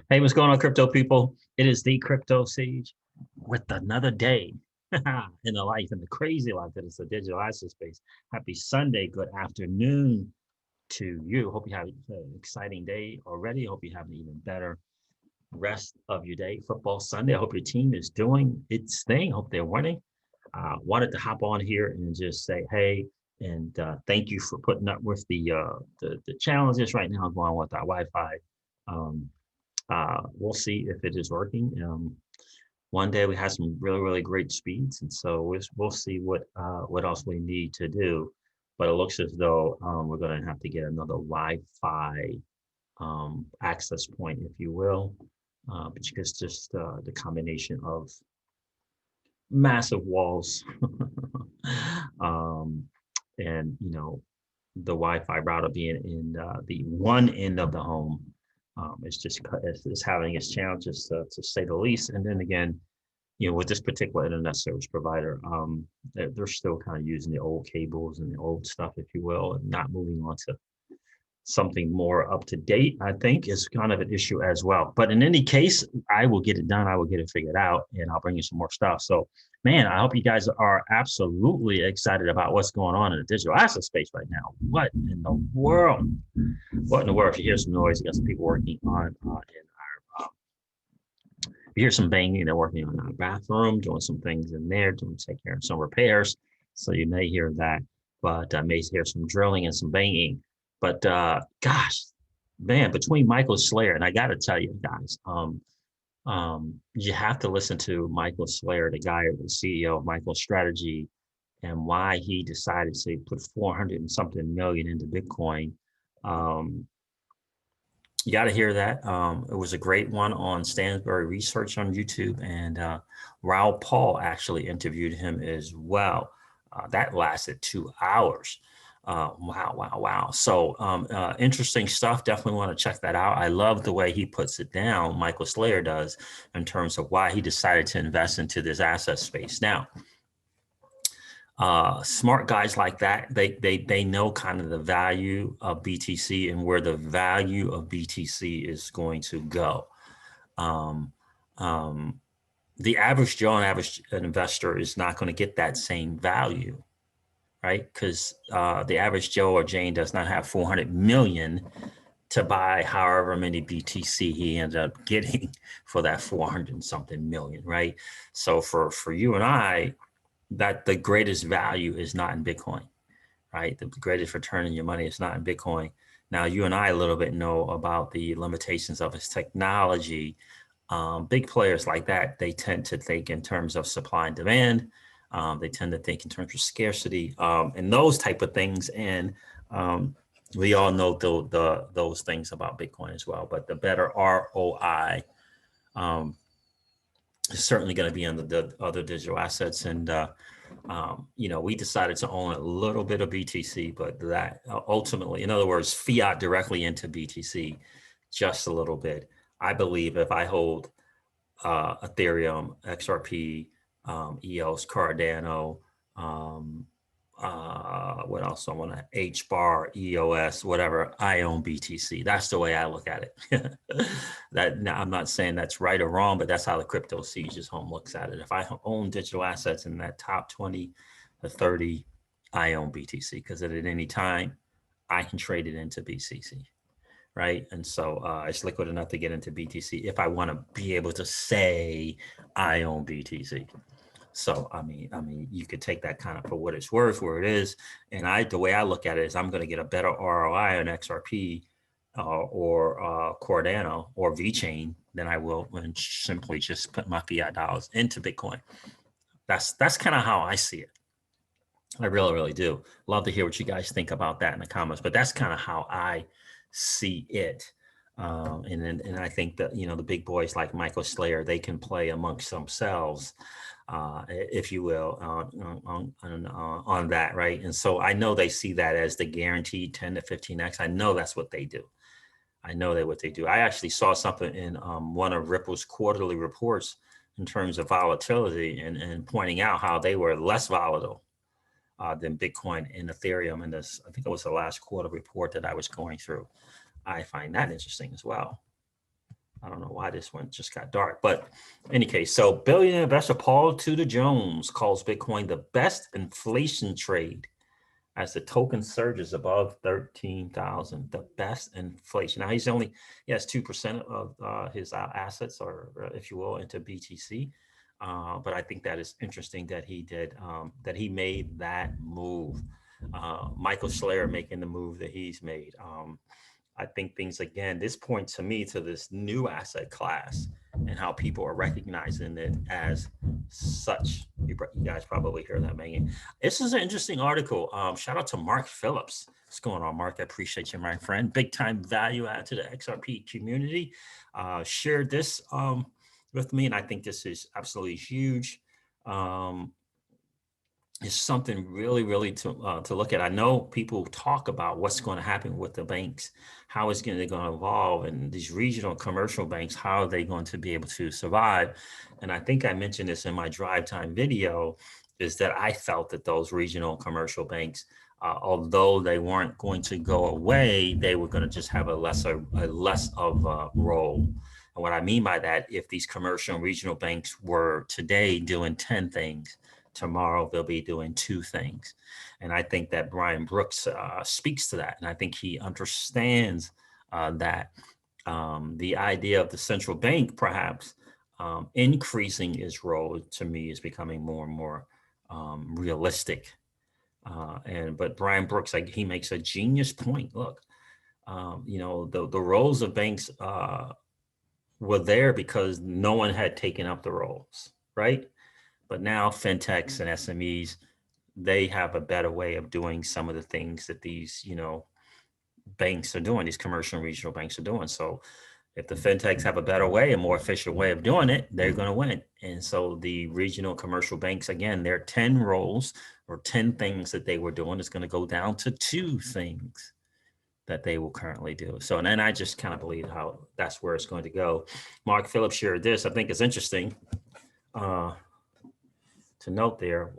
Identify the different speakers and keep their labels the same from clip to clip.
Speaker 1: Hey, what's going on, crypto people? It is the Crypto Sage with another day in the life, in the crazy life that is the digital asset space. Happy Sunday, good afternoon to you. Hope you have an exciting day already. Hope you have an even better rest of your day. Football Sunday. I hope your team is doing its thing. Hope they're winning. Wanted to hop on here and just say, hey, and thank you for putting up with the challenges right now going on with our Wi-Fi. Um, we'll see if it is working. One day we had some really great speeds, and so we'll see what else we need to do. But it looks as though we're going to have to get another Wi-Fi access point, if you will, because just the combination of massive walls um, and the Wi-Fi router being in the one end of the home. It's just it's having its challenges to say the least. And then again, with this particular internet service provider, they're still kind of using the old cables and the old stuff, if you will, and not moving on to something more up to date, I think is kind of an issue as well. But in any case, I will get it done. I will get it figured out and I'll bring you some more stuff. So, man, I hope you guys are absolutely excited about what's going on in the digital asset space right now. What in the world? What in the world? If you hear some noise, you got some people working on in our you hear some banging, they're working on our bathroom, doing some things in there, take care of some repairs. So you may hear that, but I may hear some drilling and some banging. But gosh, man, between Michael Slayer, and I got to tell you guys, you have to listen to Michael Slayer, the guy, the CEO of Michael Strategy, and why he decided to put 400 and something million into Bitcoin. You got to hear that. It was a great one on Stansberry Research on YouTube, and Raoul Paul actually interviewed him as well. That lasted 2 hours. Wow. So interesting stuff. Definitely want to check that out. I love the way he puts it down, Michael Slayer does, in terms of why he decided to invest into this asset space. Now, smart guys like that, they know kind of the value of BTC and where the value of BTC is going to go. Um, um, the average Joe and average investor is not going to get that same value, right? Because the average Joe or Jane does not have 400 million to buy however many BTC he ended up getting for that 400 and something million, right? So for you and I, that the greatest value is not in Bitcoin, right? The greatest return in your money is not in Bitcoin. Now, you and I a little bit know about the limitations of its technology. Big players like that, they tend to think in terms of supply and demand. They tend to think in terms of scarcity and those type of things. And we all know those things about Bitcoin as well. But the better ROI is certainly going to be on the other digital assets. And we decided to own a little bit of BTC, but that ultimately, in other words, fiat directly into BTC, just a little bit. I believe if I hold Ethereum, XRP, EOS, Cardano, what else I want to HBAR, EOS, whatever, I own BTC. That's the way I look at it. That now, I'm not saying that's right or wrong, but that's how the Crypto Sieges home looks at it. If I own digital assets in that top 20 to 30, I own BTC because at any time I can trade it into BCC. Right. And so it's liquid enough to get into BTC if I want to be able to say I own BTC. So, I mean, you could take that kind of for what it's worth, where it is. And the way I look at it is I'm going to get a better ROI on XRP or Cardano or VeChain than I will when simply just put my fiat dollars into Bitcoin. That's kind of how I see it. I really do. Love to hear what you guys think about that in the comments, but that's kind of how I see it. And I think that, the big boys like Michael Slayer, they can play amongst themselves, if you will, on that, right? And so I know they see that as the guaranteed 10 to 15x. I know that's what they do. I know what they do. I actually saw something in one of Ripple's quarterly reports in terms of volatility and pointing out how they were less volatile than Bitcoin and Ethereum. And this, I think it was the last quarter report that I was going through. I find that interesting as well. I don't know why this one just got dark, but in any case, so billionaire investor Paul Tudor Jones calls Bitcoin the best inflation trade as the token surges above 13,000, the best inflation. Now he has 2% of his assets, or if you will, into BTC. But I think that is interesting that he made that move. Michael Schlayer making the move that he's made. I think things, again, this points to me to this new asset class and how people are recognizing it as such. You guys probably hear that, Megan. This is an interesting article. Shout out to Mark Phillips. What's going on, Mark? I appreciate you, my friend. Big time value add to the XRP community. Shared this with me, and I think this is absolutely huge. It's something really to look at. I know people talk about what's going to happen with the banks, how it's going to evolve, and these regional commercial banks, how are they going to be able to survive? And I think I mentioned this in my drive time video, is that I felt that those regional commercial banks, although they weren't going to go away, they were going to just have a less of a role. And what I mean by that, if these commercial and regional banks were today doing 10 things, tomorrow they'll be doing 2 things. And I think that Brian Brooks speaks to that. And I think he understands that the idea of the central bank perhaps increasing its role, to me, is becoming more and more realistic. But Brian Brooks, he makes a genius point. Look, the roles of banks were there because no one had taken up the roles, right? But now fintechs and SMEs, they have a better way of doing some of the things that these, banks are doing, these commercial and regional banks are doing. So if the fintechs have a better way, a more efficient way of doing it, they're going to win. And so the regional commercial banks, again, their 10 roles or 10 things that they were doing is going to go down to 2 things that they will currently do. So, and then I just kind of believe how that's where it's going to go. Mark Phillips shared this. I think it's interesting. To note there,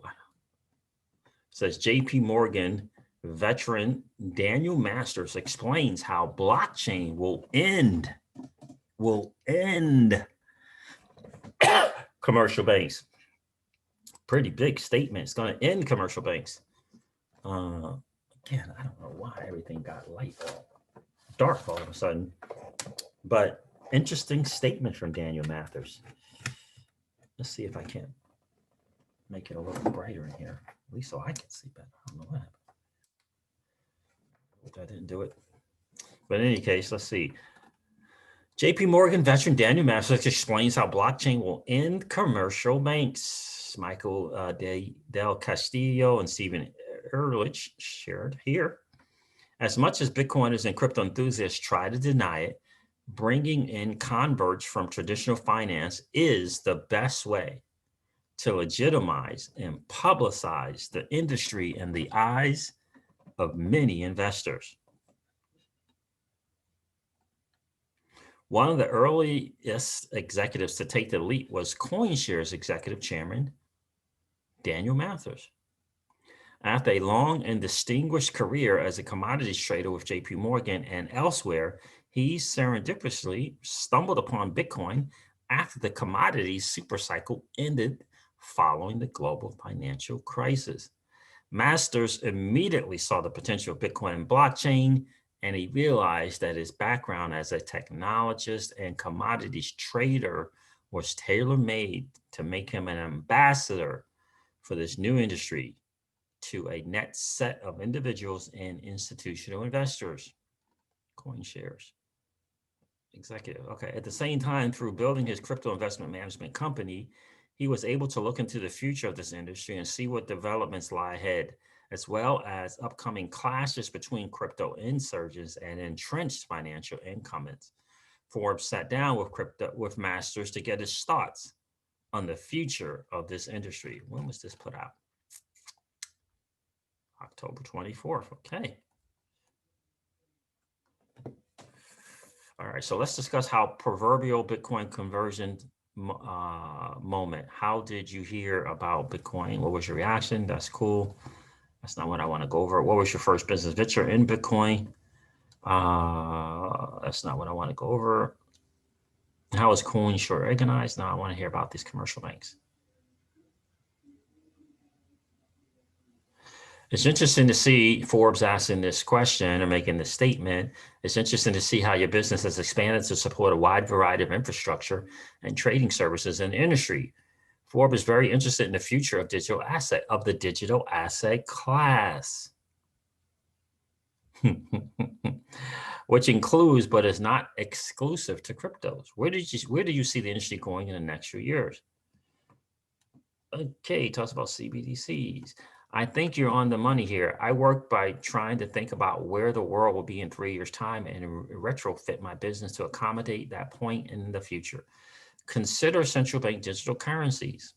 Speaker 1: says JP Morgan veteran Daniel Masters explains how blockchain will end commercial banks. Pretty big statement. It's going to end commercial banks. Again, I don't know why everything got dark all of a sudden, but interesting statement from Daniel Masters. Let's see if I can make it a little brighter in here, at least so I can see better. I don't know what happened. I didn't do it. But in any case, let's see. JP Morgan veteran Daniel Masters explains how blockchain will end commercial banks. Michael Del Castillo and Stephen Ehrlich shared here. As much as Bitcoiners and crypto enthusiasts try to deny it, bringing in converts from traditional finance is the best way to legitimize and publicize the industry in the eyes of many investors. One of the earliest executives to take the leap was CoinShares executive chairman, Daniel Masters. After a long and distinguished career as a commodities trader with JP Morgan and elsewhere, he serendipitously stumbled upon Bitcoin after the commodities supercycle ended following the global financial crisis. Masters immediately saw the potential of Bitcoin and blockchain, and he realized that his background as a technologist and commodities trader was tailor-made to make him an ambassador for this new industry to a net set of individuals and institutional investors. CoinShares executive. Okay. At the same time, through building his crypto investment management company, he was able to look into the future of this industry and see what developments lie ahead, as well as upcoming clashes between crypto insurgents and entrenched financial incumbents. Forbes sat down with Masters to get his thoughts on the future of this industry. When was this put out? October 24th. Okay. All right, so let's discuss how proverbial Bitcoin conversion moment. How did you hear about Bitcoin? What was your reaction? That's cool. That's not what I want to go over. What was your first business venture in Bitcoin? That's not what I want to go over. How is CoinShort organized? Now I want to hear about these commercial banks. It's interesting to see Forbes asking this question or making this statement. It's interesting to see how your business has expanded to support a wide variety of infrastructure and trading services in the industry. Forbes is very interested in the future of the digital asset class, which includes but is not exclusive to cryptos. Where do you see the industry going in the next few years? Okay, talks about CBDCs. I think you're on the money here. I work by trying to think about where the world will be in 3 years' time and retrofit my business to accommodate that point in the future. Consider central bank digital currencies.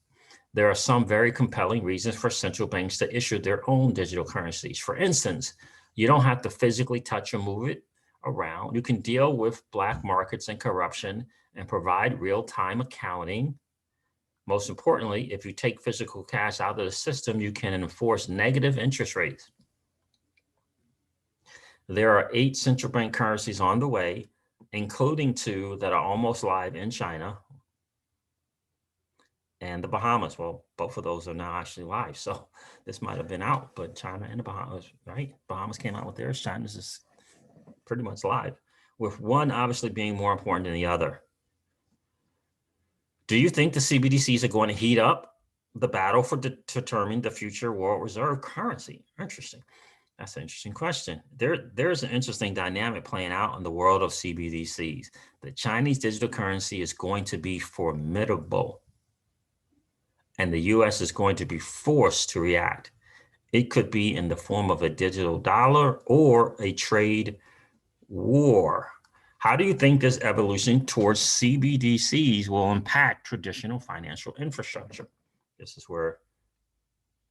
Speaker 1: There are some very compelling reasons for central banks to issue their own digital currencies. For instance, you don't have to physically touch or move it around. You can deal with black markets and corruption and provide real-time accounting. Most importantly, if you take physical cash out of the system, you can enforce negative interest rates. There are 8 central bank currencies on the way, including 2 that are almost live in China and the Bahamas. Well, both of those are now actually live. So this might have been out, but China and the Bahamas, right? Bahamas came out with theirs. China's is pretty much live, with one obviously being more important than the other. Do you think the CBDCs are going to heat up the battle for determining the future world reserve currency? Interesting. That's an interesting question. There's an interesting dynamic playing out in the world of CBDCs. The Chinese digital currency is going to be formidable, and the US is going to be forced to react. It could be in the form of a digital dollar or a trade war. How do you think this evolution towards CBDCs will impact traditional financial infrastructure? This is where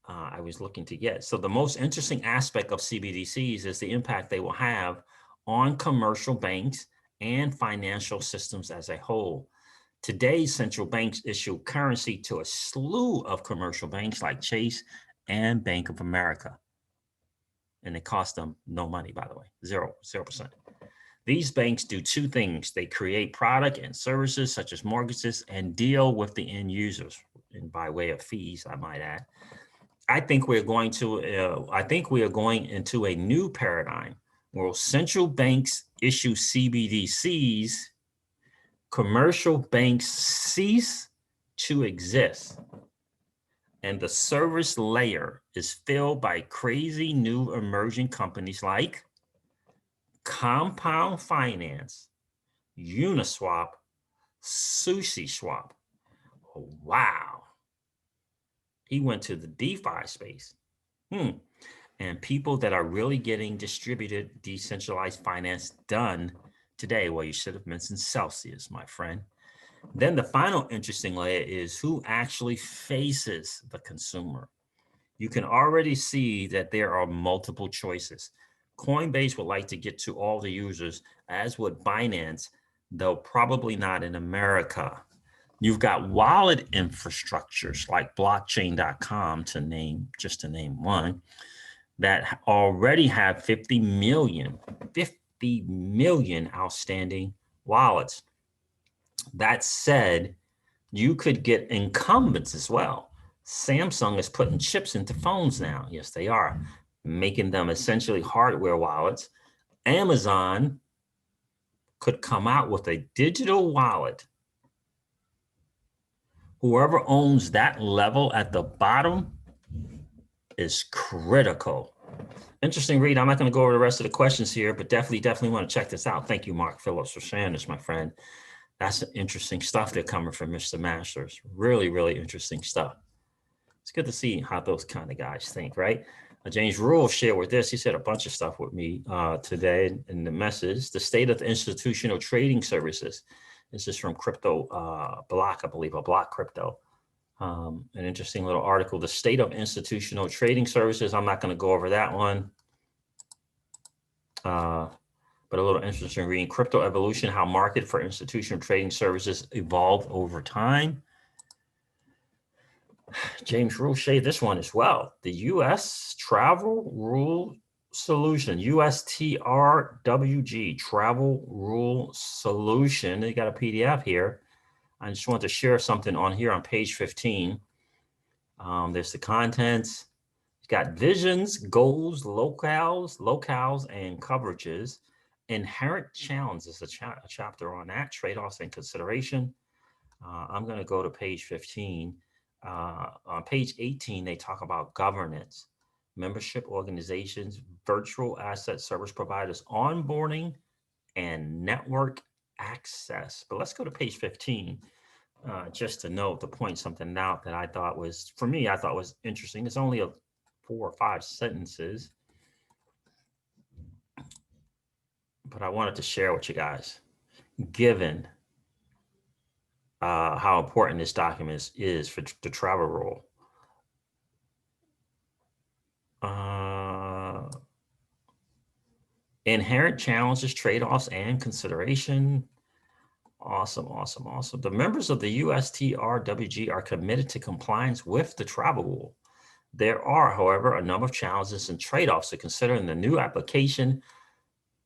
Speaker 1: I was looking to get. So the most interesting aspect of CBDCs is the impact they will have on commercial banks and financial systems as a whole. Today, central banks issue currency to a slew of commercial banks like Chase and Bank of America. And it costs them no money, by the way, 0%. These banks do 2 things. They create product and services such as mortgages and deal with the end users, and by way of fees, I might add. I think we are going into a new paradigm where central banks issue CBDCs, commercial banks cease to exist, and the service layer is filled by crazy new emerging companies like Compound Finance, Uniswap, SushiSwap. Oh, wow. He went to the DeFi space. And people that are really getting distributed, decentralized finance done today. Well, you should have mentioned Celsius, my friend. Then the final interesting layer is who actually faces the consumer. You can already see that there are multiple choices. Coinbase would like to get to all the users, as would Binance, though probably not in America. You've got wallet infrastructures like blockchain.com to name one that already have 50 million outstanding wallets. That said, you could get incumbents as well. Samsung is putting chips into phones now. Yes, they are, making them essentially hardware wallets. Amazon could come out with a digital wallet. Whoever owns that level at the bottom is critical. Interesting read. I'm not going to go over the rest of the questions here, but definitely want to check this out. Thank you, Mark Phillips, for sharing this, my friend. That's interesting stuff they're coming from Mr. Masters. Really, really interesting stuff. It's good to see how those kind of guys think, right? James Rule shared with this. He said a bunch of stuff with me today in the message. The state of institutional trading services. This is from Crypto Block, I believe, or Block Crypto. An interesting little article. The state of institutional trading services. I'm not going to go over that one. But a little interesting reading. Crypto evolution, how market for institutional trading services evolved over time. James Rule shared this one as well. The U.S. travel rule solution, USTRWG, travel rule solution. They got a PDF here. I just want to share something on here on page 15. There's the contents. It's got visions, goals, locales, and coverages. Inherent challenges, a chapter on that, trade-offs and consideration. I'm going to go to page 15. On page 18, they talk about governance, membership organizations, virtual asset service providers, onboarding, and network access. But let's go to page 15. Just to note, to point something out that I thought was, for me, I thought was interesting. It's only 4 or 5 sentences, but I wanted to share with you guys, given how important this document is for the travel rule. Inherent challenges, trade-offs, and consideration. Awesome, awesome, awesome. The members of the USTRWG are committed to compliance with the travel rule. There are, however, a number of challenges and trade-offs to consider in the new application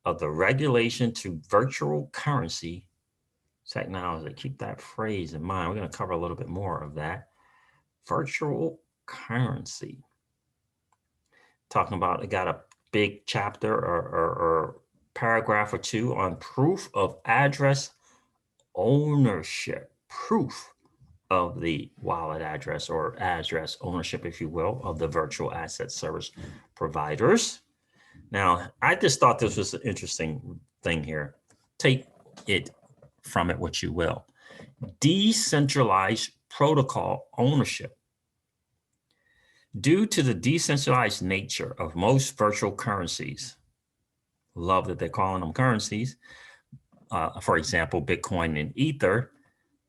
Speaker 1: of the regulation to virtual currency technology. Keep that phrase in mind. We're going to cover a little bit more of that. Virtual currency. Talking about, it got a big chapter or paragraph or 2 on proof of address ownership, proof of the wallet address or address ownership, if you will, of the virtual asset service providers. Now, I just thought this was an interesting thing here. Take it from it what you will. Decentralized protocol ownership. Due to the decentralized nature of most virtual currencies, love that they're calling them currencies, for example, Bitcoin and Ether,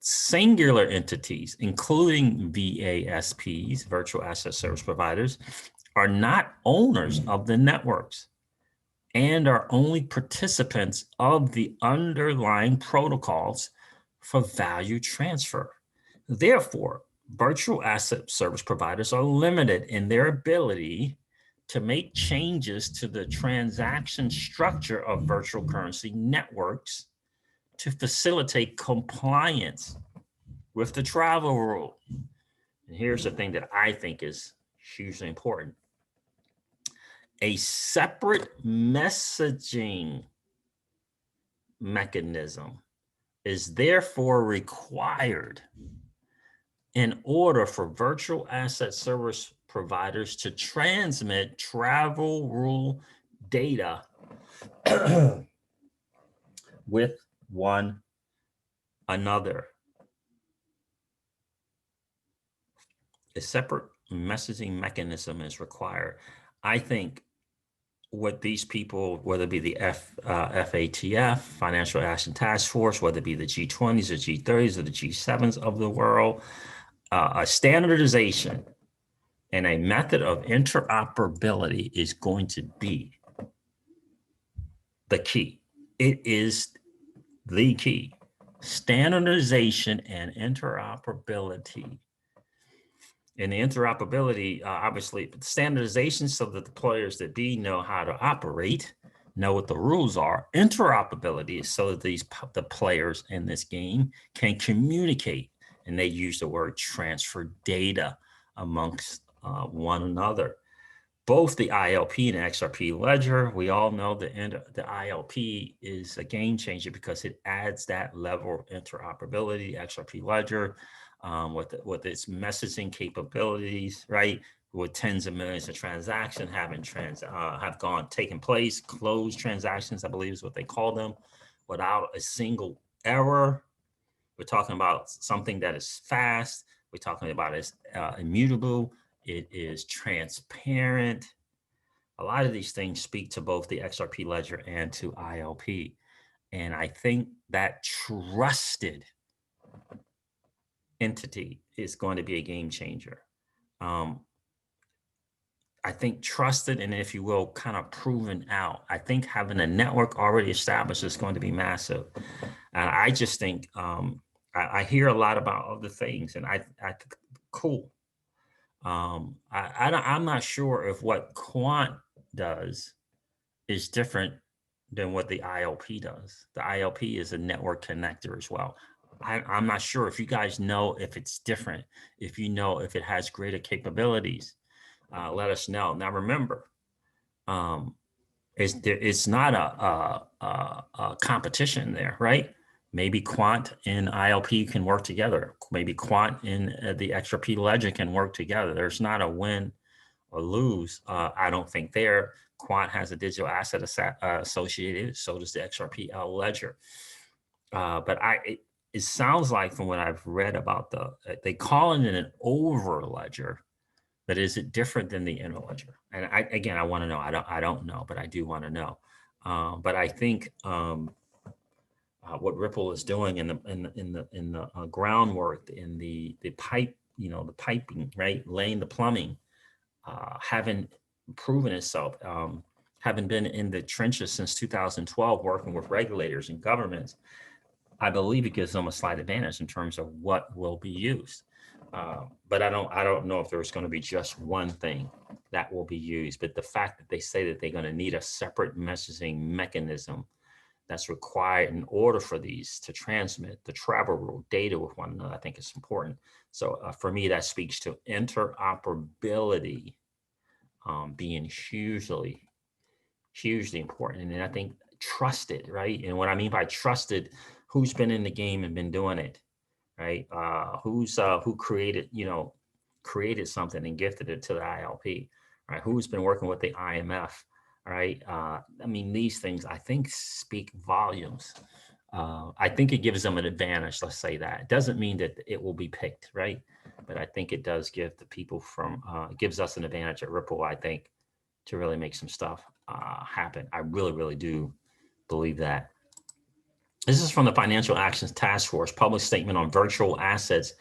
Speaker 1: singular entities, including VASPs, virtual asset service providers, are not owners of the networks and are only participants of the underlying protocols for value transfer. Therefore, virtual asset service providers are limited in their ability to make changes to the transaction structure of virtual currency networks to facilitate compliance with the travel rule. And here's the thing that I think is hugely important. A separate messaging mechanism is therefore required in order for virtual asset service providers to transmit travel rule data with one another. A separate messaging mechanism is required. I think what these people, whether it be the FATF, Financial Action Task Force, whether it be the G20s or G30s or the G7s of the world, a standardization and a method of interoperability is going to be the key. It is the key. Standardization and interoperability. And the interoperability, obviously, standardization so that the players that be know how to operate, know what the rules are. Interoperability is so that the players in this game can communicate, and they use the word transfer data amongst one another. Both the ILP and XRP ledger, we all know the ILP is a game changer because it adds that level of interoperability. XRP ledger, with its messaging capabilities, right? With tens of millions of transactions taken place, closed transactions, I believe is what they call them, without a single error. We're talking about something that is fast. We're talking about it's immutable. It is transparent. A lot of these things speak to both the XRP ledger and to ILP. And I think that trusted entity is going to be a game changer. I think trusted and, if you will, kind of proven out. I think having a network already established is going to be massive. And I just think I hear a lot about other things, and I think cool. I'm not sure if what Quant does is different than what the ILP does. The ILP is a network connector as well. I'm not sure if you guys know if it's different, if you know if it has greater capabilities, let us know. Now remember, it's not a competition there, right? Maybe Quant and ILP can work together. Maybe Quant and the XRP ledger can work together. There's not a win or lose. I don't think there. Quant has a digital asset associated, so does the XRP ledger. But it sounds like from what I've read about they call it an over ledger, but is it different than the inner ledger? And again, I want to know. I don't know, but I do want to know. But I think what Ripple is doing in the groundwork, in the pipe, the piping, right, laying the plumbing, having proven itself, having been in the trenches since 2012, working with regulators and governments, I believe it gives them a slight advantage in terms of what will be used. But I don't know if there's going to be just one thing that will be used. But the fact that they say that they're going to need a separate messaging mechanism that's required in order for these to transmit the travel data with one another, I think is important. So for me, that speaks to interoperability being hugely important. And I think trusted, right? And what I mean by trusted, who's been in the game and been doing it, right? Who created something and gifted it to the ILP, right? Who's been working with the IMF, right? I mean, these things I think speak volumes. I think it gives them an advantage. Let's say that. It doesn't mean that it will be picked, right? But I think it does give the people it gives us an advantage at Ripple, I think, to really make some stuff happen. I really, really do believe that. This is from the Financial Actions Task Force, public statement on virtual assets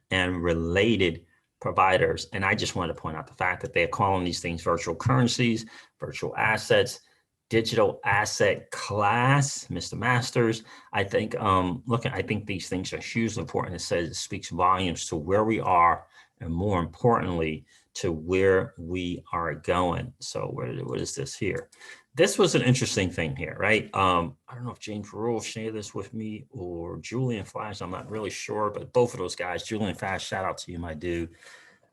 Speaker 1: and related providers. And I just wanted to point out the fact that they're calling these things virtual currencies, virtual assets, digital asset class, Mr. Masters. I think, I think these things are hugely important. It speaks volumes to where we are, and more importantly, to where we are going. So what is this here? This was an interesting thing here, right? I don't know if James Rule shared this with me or Julian Flash. I'm not really sure, but both of those guys, Julian Flash, shout out to you, my dude.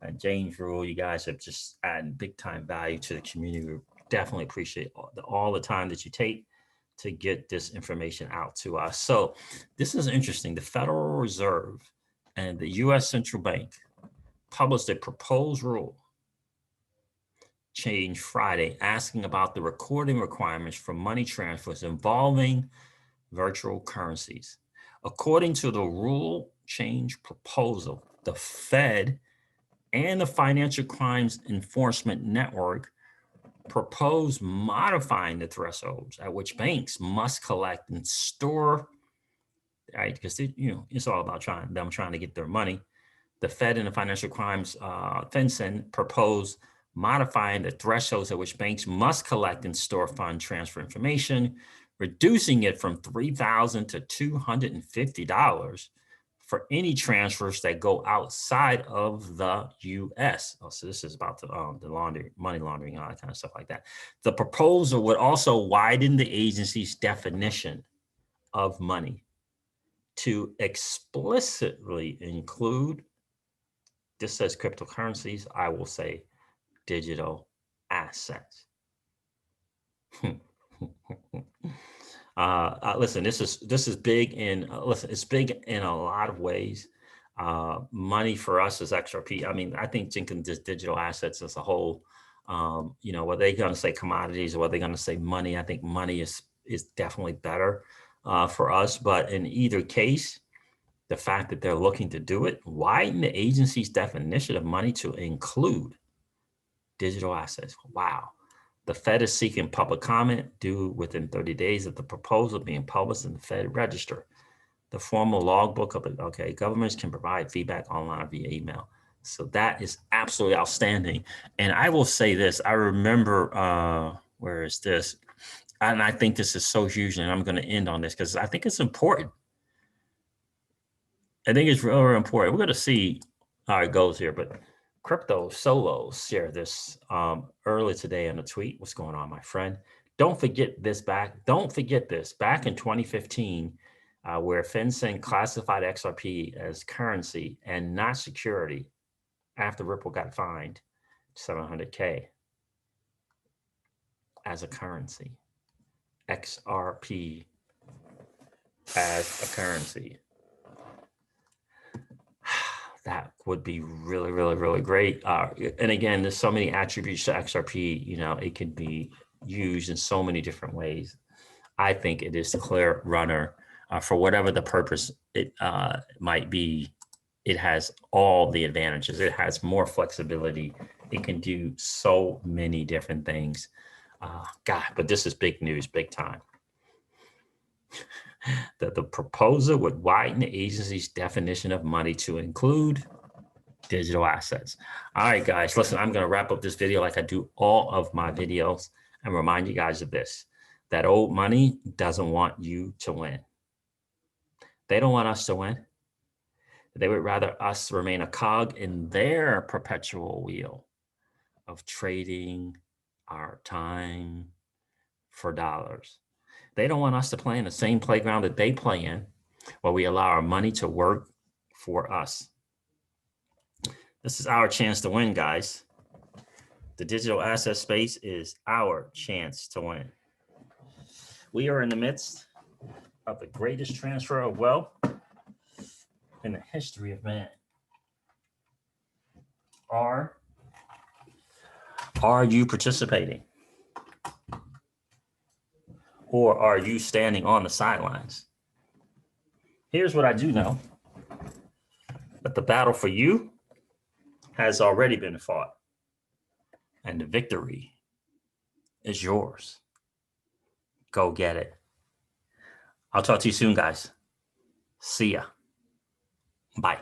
Speaker 1: And James Rule, you guys have just added big time value to the community. We definitely appreciate all the time that you take to get this information out to us. So this is interesting. The Federal Reserve and the U.S. Central Bank published a proposed rule change Friday asking about the recording requirements for money transfers involving virtual currencies. According to the rule change proposal, the Fed and the Financial Crimes Enforcement Network propose modifying the thresholds at which banks must collect and store, right? Because it's all about them trying to get their money. The Fed and the Financial Crimes FinCEN propose modifying the thresholds at which banks must collect and store fund transfer information, reducing it from $3,000 to $250 for any transfers that go outside of the U.S. Oh, so this is about the money laundering, and all that kind of stuff like that. The proposal would also widen the agency's definition of money to explicitly include, this says cryptocurrencies, I will say digital assets. Listen, this is big it's big in a lot of ways. Money for us is XRP. I mean, I think thinking just digital assets as a whole, whether they're going to say commodities or whether they're going to say money, I think money is definitely better for us. But in either case, the fact that they're looking to do it, widen the agency's definition of money to include digital assets. Wow. The Fed is seeking public comment due within 30 days of the proposal being published in the Fed Register. The formal logbook of it, okay, governments can provide feedback online via email. So that is absolutely outstanding. And I will say this, I remember, where is this? And I think this is so huge, and I'm going to end on this because I think it's important. I think it's really important. We're going to see how it goes here, but Crypto Solos shared this early today in a tweet. What's going on, my friend? Don't forget this don't forget this. Back in 2015, where FinCEN classified XRP as currency and not security after Ripple got fined 700K as a currency. XRP as a currency. That would be really, really, really great. And again, there's so many attributes to XRP, you know, it can be used in so many different ways. I think it is the clear runner for whatever the purpose it might be. It has all the advantages. It has more flexibility. It can do so many different things. God, but this is big news, big time. That the proposal would widen the agency's definition of money to include digital assets. All right, guys, listen, I'm going to wrap up this video like I do all of my videos and remind you guys of this, that old money doesn't want you to win. They don't want us to win. They would rather us remain a cog in their perpetual wheel of trading our time for dollars. They don't want us to play in the same playground that they play in, where we allow our money to work for us. This is our chance to win, guys. The digital asset space is our chance to win. We are in the midst of the greatest transfer of wealth in the history of man. Are you participating? Or are you standing on the sidelines? Here's what I do know, that the battle for you has already been fought, and the victory is yours. Go get it. I'll talk to you soon, guys. See ya. Bye.